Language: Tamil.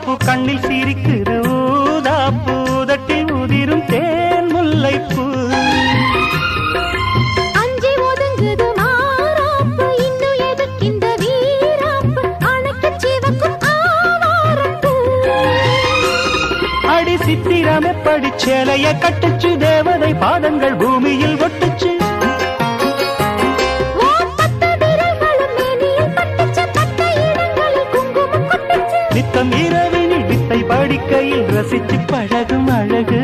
ரோசாப்பூ கண்ணில் சிரிக்குது ஊதாப்பூ உதட்டில் உதிரும் தேன் முல்லைப்பூ. அஞ்சி ஒதுங்குது மாறாப்பு இன்னும் எதுக்கிந்த வீராப்பு அணைக்கு சிவக்கும் ஆவாரப்பூ. அடி சித்திரமே படிச்சேலைய கட்டுச்சு தேவதை பாதங்கள் பூமியில் ஒட்டுச்சு. நித்தம் இரவினில் வித்தை படிக்கையில் ரசிச்சு பழகும் அழகு